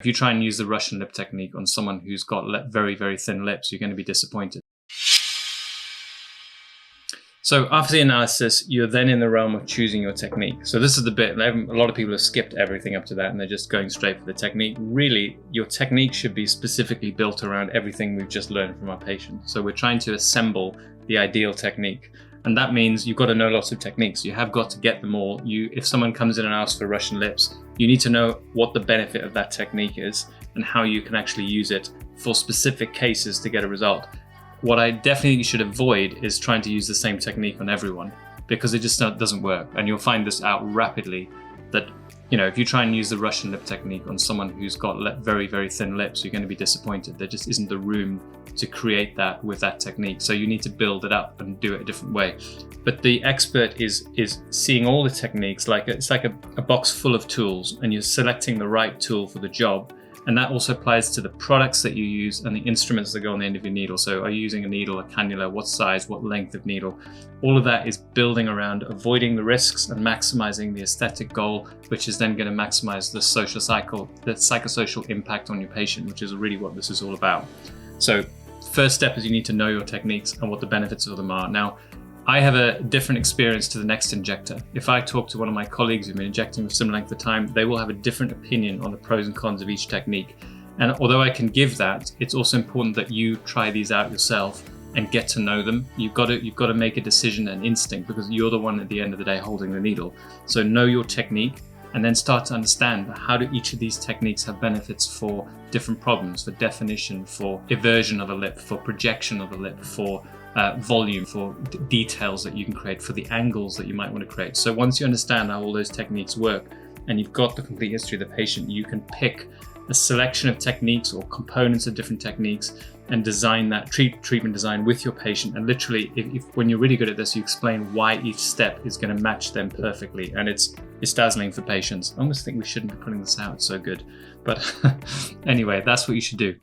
If you try and use the Russian lip technique on someone who's got very, very thin lips, you're going to be disappointed. So after the analysis, you're then in the realm of choosing your technique. So this is the bit, a lot of people have skipped everything up to that and they're just going straight for the technique. Really, your technique should be specifically built around everything we've just learned from our patient. So we're trying to assemble the ideal technique. And that means you've got to know lots of techniques. You have got to get them all. If someone comes in and asks for Russian lips, you need to know what the benefit of that technique is and how you can actually use it for specific cases to get a result. What I definitely should avoid is trying to use the same technique on everyone, because it just doesn't work. And you'll find this out rapidly that, if you try and use the Russian lip technique on someone who's got very, very thin lips, you're going to be disappointed. There just isn't the room to create that with that technique. So you need to build it up and do it a different way. But the expert is seeing all the techniques it's like a box full of tools, and you're selecting the right tool for the job. And that also applies to the products that you use and the instruments that go on the end of your needle. So are you using a needle, a cannula, what size, what length of needle? All of that is building around avoiding the risks and maximizing the aesthetic goal, which is then going to maximize the psychosocial impact on your patient, which is really what this is all about. So first step is you need to know your techniques and what the benefits of them are. Now, I have a different experience to the next injector. If I talk to one of my colleagues who've been injecting for a similar length of time, they will have a different opinion on the pros and cons of each technique. And although I can give that, it's also important that you try these out yourself and get to know them. You've got to make a decision and instinct, because you're the one at the end of the day holding the needle. So know your technique and then start to understand how do each of these techniques have benefits for different problems, for definition, for eversion of the lip, for projection of the lip, for volume, for details that you can create, for the angles that you might want to create. So once you understand how all those techniques work and you've got the complete history of the patient, you can pick a selection of techniques or components of different techniques and design that treatment design with your patient. And literally, if when you're really good at this, you explain why each step is going to match them perfectly. And it's dazzling for patients. I almost think we shouldn't be putting this out. It's so good. But anyway, that's what you should do.